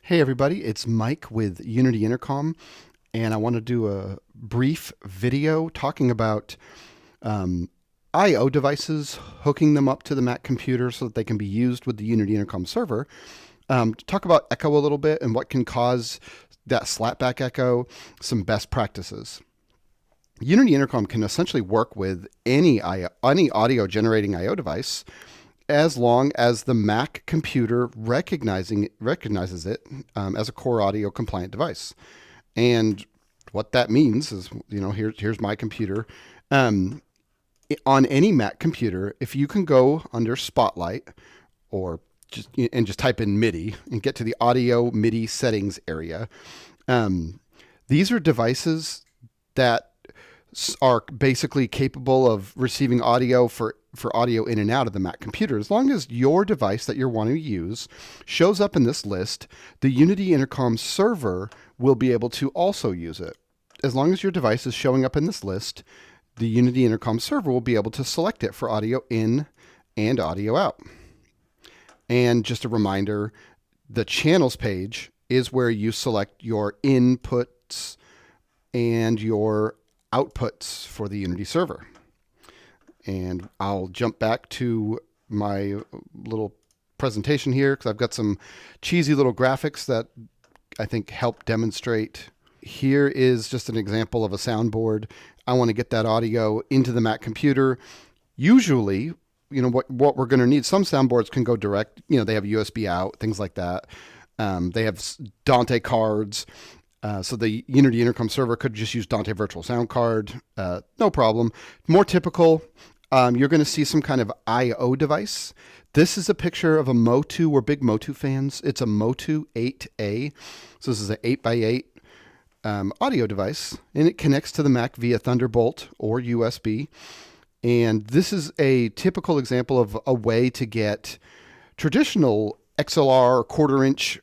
Hey everybody, it's Mike with Unity Intercom, and I want to do a brief video talking about I/O devices, hooking them up to the Mac computer so that they can be used with the Unity Intercom server. Talk about echo a little bit and what can cause that slapback echo, some best practices. Unity Intercom can essentially work with any audio generating I/O device, as long as the Mac computer recognizes it as a core audio compliant device. And what that means is, here's my computer. On any Mac computer, if you can go under Spotlight or just type in MIDI and get to the audio MIDI settings area, these are devices that are basically capable of receiving audio for audio in and out of the Mac computer. As long as your device that you're wanting to use shows up in this list, the Unity Intercom server will be able to also use it. As long as your device is showing up in this list, the Unity Intercom server will be able to select it for audio in and audio out. And just a reminder, the channels page is where you select your inputs and your outputs for the Unity server. And I'll jump back to my little presentation here because I've got some cheesy little graphics that I think help demonstrate. Here is just an example of a soundboard. I want to get that audio into the Mac computer. Usually, what we're going to need, some soundboards can go direct. They have USB out, things like that. They have Dante cards. So the Unity Intercom server could just use Dante Virtual Sound Card, no problem. More typical, you're going to see some kind of I/O device. This is a picture of a Motu. We're big Motu fans. It's a Motu 8A. So this is an 8x8 audio device, and it connects to the Mac via Thunderbolt or USB. And this is a typical example of a way to get traditional XLR or quarter-inch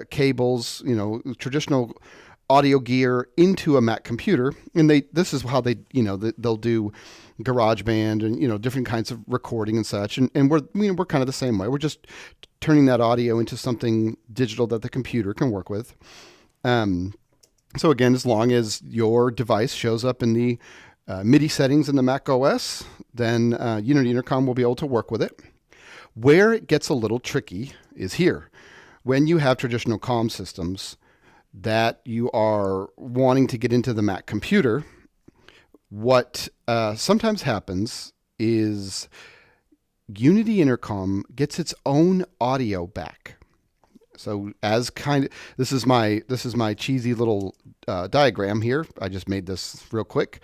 cables, traditional audio gear into a Mac computer. And this is how they'll do GarageBand and, different kinds of recording and such. And we're kind of the same way. We're just turning that audio into something digital that the computer can work with. So again, as long as your device shows up in the MIDI settings in the Mac OS, then Unity Intercom will be able to work with it. Where it gets a little tricky is here. When you have traditional comm systems that you are wanting to get into the Mac computer, what sometimes happens is Unity Intercom gets its own audio back. So this is my cheesy little diagram here. I just made this real quick.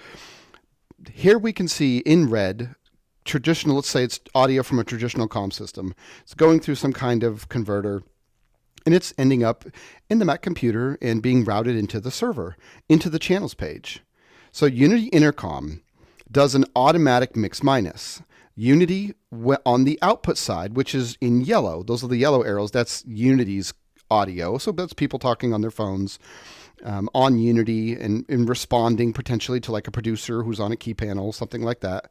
Here we can see in red traditional. Let's say it's audio from a traditional comm system. It's going through some kind of converter, and it's ending up in the Mac computer and being routed into the server, into the channels page. So Unity Intercom does an automatic mix minus. Unity on the output side, which is in yellow, those are the yellow arrows, that's Unity's audio. So that's people talking on their phones on Unity and responding potentially to like a producer who's on a key panel, something like that.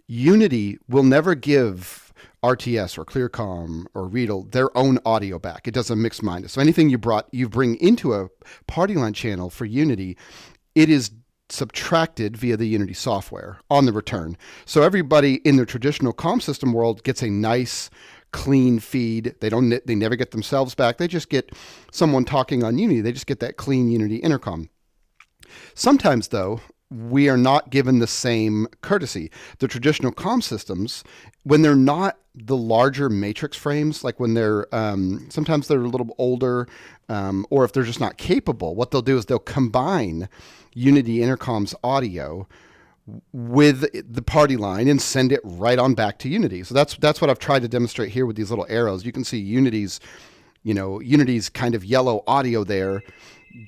Unity will never give RTS or Clearcom or Riedel their own audio back. It does a mix minus. So anything you bring into a party line channel for Unity, it is subtracted via the Unity software on the return. So everybody in the traditional comm system world gets a nice clean feed. They never get themselves back. They just get someone talking on Unity. They just get that clean Unity Intercom. Sometimes though, we are not given the same courtesy. The traditional comm systems, when they're not the larger matrix frames, like when they're sometimes they're a little older, or if they're just not capable, what they'll do is they'll combine Unity Intercom's audio with the party line and send it right on back to Unity. So that's what I've tried to demonstrate here with these little arrows. You can see Unity's kind of yellow audio there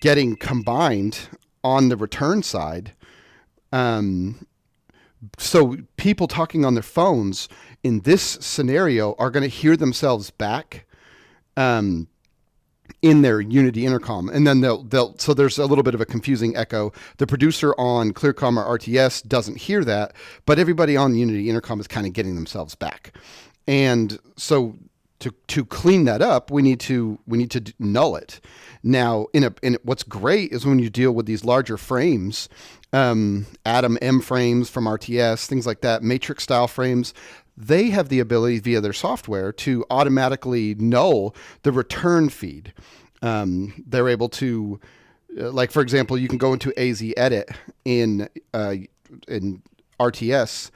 getting combined on the return side. So people talking on their phones in this scenario are going to hear themselves back in their Unity Intercom, and then so there's a little bit of a confusing echo. The producer on Clearcom or RTS doesn't hear that, but everybody on Unity Intercom is kind of getting themselves back. And so to clean that up, we need to null it. Now, what's great is when you deal with these larger frames, Atom M frames from RTS, things like that, matrix style frames, they have the ability via their software to automatically null the return feed. They're able to, like for example, you can go into AZ Edit in RTS,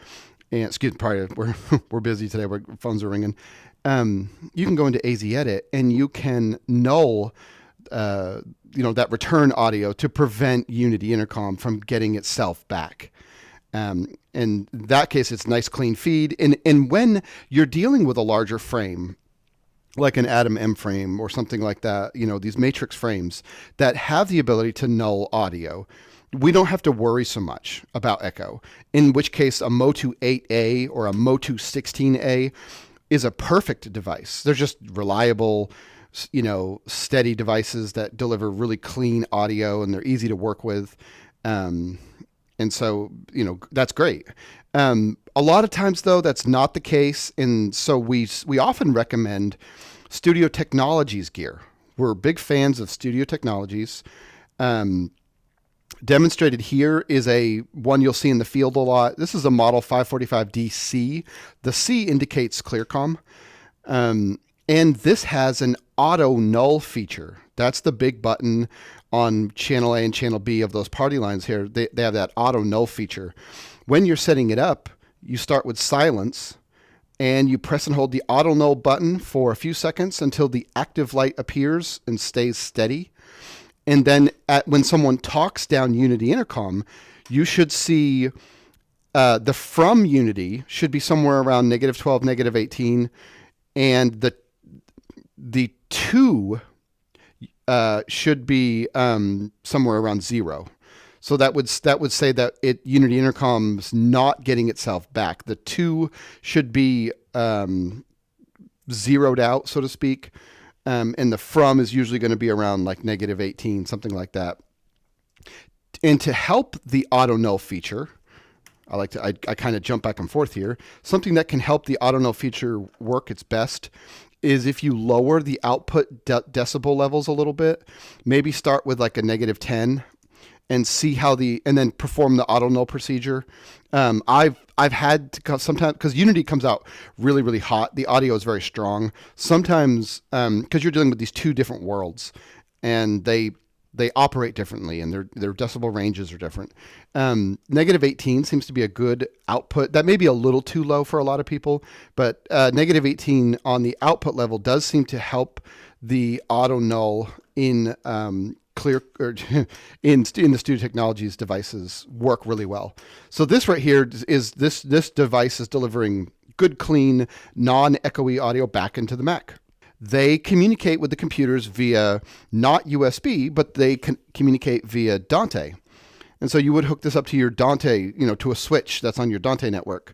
and excuse me, probably we're busy today. Our phones are ringing. You can go into AZ Edit and you can null, that return audio to prevent Unity Intercom from getting itself back. In that case, it's nice, clean feed. And when you're dealing with a larger frame, like an Atom M frame or something like that, these matrix frames that have the ability to null audio, we don't have to worry so much about echo, in which case a Motu 8A or a Motu 16A is a perfect device. They're just reliable, steady devices that deliver really clean audio, and they're easy to work with. And so, that's great. A lot of times, though, that's not the case. And so we often recommend Studio Technologies gear. We're big fans of Studio Technologies. Demonstrated here is one you'll see in the field a lot. This is a model 545DC. The C indicates ClearCom. And this has an auto null feature. That's the big button on channel A and channel B of those party lines here. They have that auto null feature. When you're setting it up, you start with silence and you press and hold the auto null button for a few seconds until the active light appears and stays steady. And then when someone talks down Unity Intercom, you should see the from Unity should be somewhere around -12, -18, and the to should be somewhere around 0. So that would say that Unity Intercom's not getting itself back. The to should be zeroed out, so to speak. And the from is usually going to be around like -18, something like that. And to help the auto null feature, I kind of jump back and forth here. Something that can help the auto null feature work its best is if you lower the output decibel levels a little bit. Maybe start with like a -10 and see and then perform the auto null procedure. I've had to sometimes, because Unity comes out really, really hot. The audio is very strong. Sometimes, because you're dealing with these two different worlds, and they operate differently, and their decibel ranges are different. -18 seems to be a good output. That may be a little too low for a lot of people, but -18 on the output level does seem to help the auto null in in the Studio Technologies devices work really well. So this right here is this device is delivering good, clean, non-echoey audio back into the Mac. They communicate with the computers via not USB, but they can communicate via Dante. And so you would hook this up to your Dante, to a switch that's on your Dante network,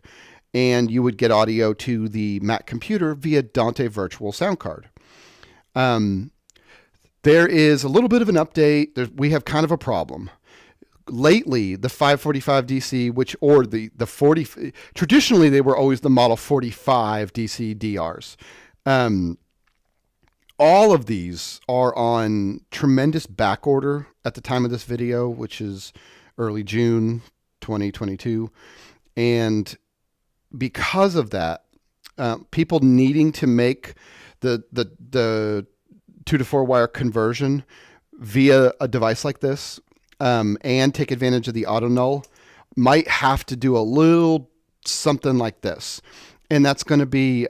and you would get audio to the Mac computer via Dante Virtual Sound Card. There is a little bit of an update. We have kind of a problem. Lately, the 545 DC, the 40, traditionally they were always the model 45 DC DRs. All of these are on tremendous back order at the time of this video, which is early June 2022. And because of that, people needing to make the 2 to 4 wire conversion via a device like this, and take advantage of the auto null, might have to do a little something like this. And that's going to be,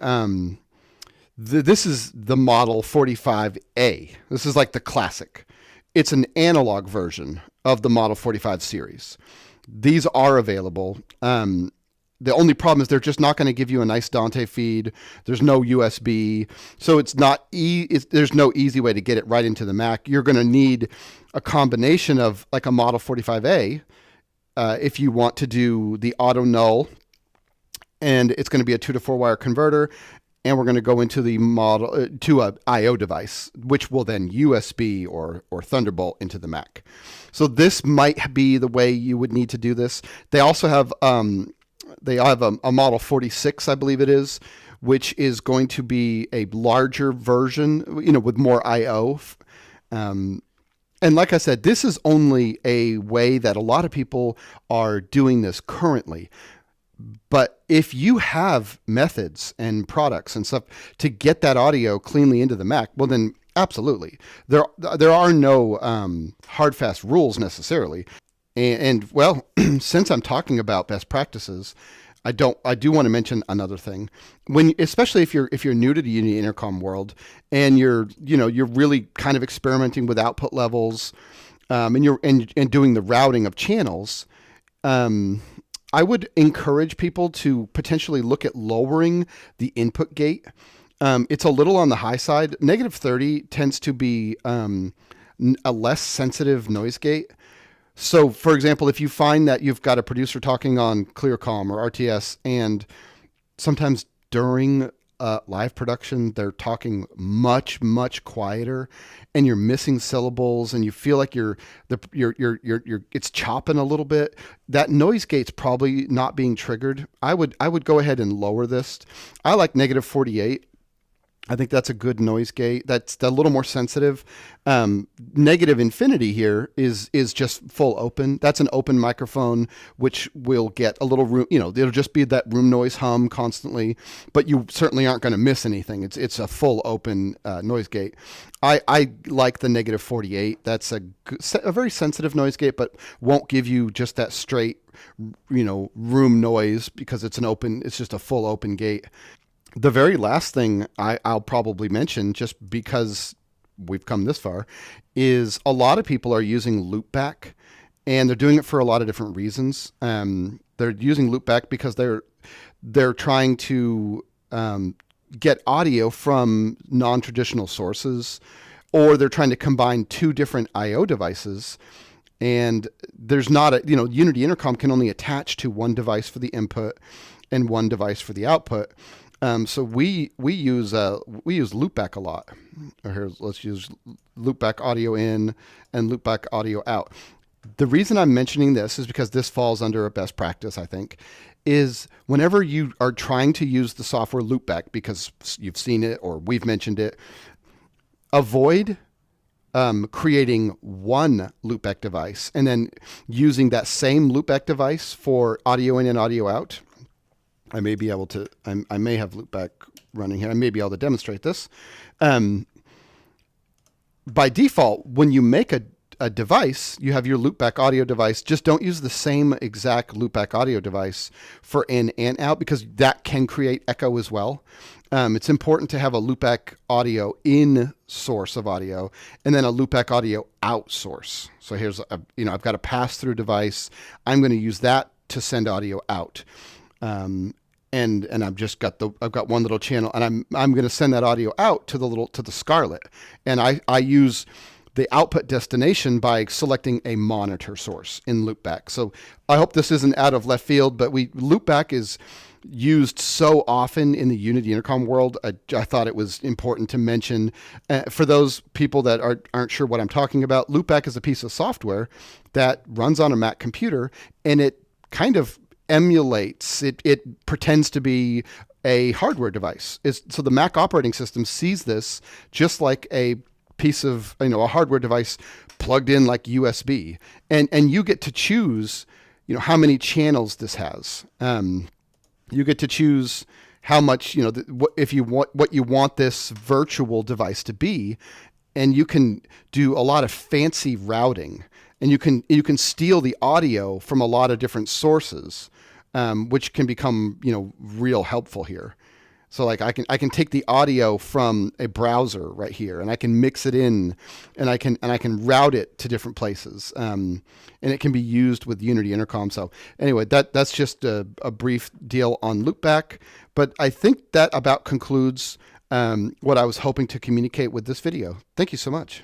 this is the model 45A. This is like the classic. It's an analog version of the model 45 series. These are available. The only problem is they're just not going to give you a nice Dante feed. There's no USB. So it's not there's no easy way to get it right into the Mac. You're going to need a combination of like a Model 45A if you want to do the auto null. And it's going to be a 2 to 4 wire converter. And we're going to go into the model to a I/O device, which will then USB or Thunderbolt into the Mac. So this might be the way you would need to do this. They also have a Model 46, I believe it is, which is going to be a larger version, with more I/O. And like I said, this is only a way that a lot of people are doing this currently. But if you have methods and products and stuff to get that audio cleanly into the Mac, well, then absolutely. There are no hard, fast rules necessarily. And well, since I'm talking about best practices, I do want to mention another thing. Especially if you're new to the Unity Intercom world and you're really kind of experimenting with output levels, and doing the routing of channels, I would encourage people to potentially look at lowering the input gate. It's a little on the high side. -30 tends to be a less sensitive noise gate. So, for example, if you find that you've got a producer talking on ClearCom or RTS, and sometimes during live production they're talking much, much quieter, and you're missing syllables, and you feel like it's chopping a little bit, that noise gate's probably not being triggered. I would go ahead and lower this. I like -48. I think that's a good noise gate. That's a little more sensitive. Negative infinity here is just full open. That's an open microphone, which will get a little room. It'll just be that room noise hum constantly, but you certainly aren't going to miss anything. It's a full open noise gate. I like the -48. That's a very sensitive noise gate, but won't give you just that straight, room noise because it's just a full open gate. The very last thing I'll probably mention, just because we've come this far, is a lot of people are using loopback, and they're doing it for a lot of different reasons. They're using loopback because they're trying to get audio from non-traditional sources, or they're trying to combine two different I/O devices. And there's not Unity Intercom can only attach to one device for the input and one device for the output. So we use loopback a lot. Here, let's use loopback audio in and loopback audio out. The reason I'm mentioning this is because this falls under a best practice, I think, is whenever you are trying to use the software loopback, because you've seen it or we've mentioned it, avoid creating one loopback device and then using that same loopback device for audio in and audio out. I may be able to, I may have loopback running here. I may be able to demonstrate this. By default, when you make a device, you have your loopback audio device. Just don't use the same exact loopback audio device for in and out, because that can create echo as well. It's important to have a loopback audio in source of audio and then a loopback audio out source. So here's I've got a pass-through device. I'm going to use that to send audio out. And I've got one little channel, and I'm going to send that audio out to the Scarlett, and I use the output destination by selecting a monitor source in loopback. So I hope this isn't out of left field, but loopback is used so often in the Unity Intercom world. I thought it was important to mention. For those people that aren't sure what I'm talking about, loopback is a piece of software that runs on a Mac computer, and it kind of emulates, it pretends to be a hardware device. So the Mac operating system sees this just like a piece of, a hardware device plugged in like USB, and you get to choose, how many channels this has. You get to choose how much, if you want what you want this virtual device to be, and you can do a lot of fancy routing, and you can steal the audio from a lot of different sources, which can become real helpful here. So like I can take the audio from a browser right here, and I can mix it in, and I can route it to different places, and it can be used with Unity Intercom. So anyway, that's just a brief deal on loopback, but I think that about concludes what I was hoping to communicate with this video. Thank you so much.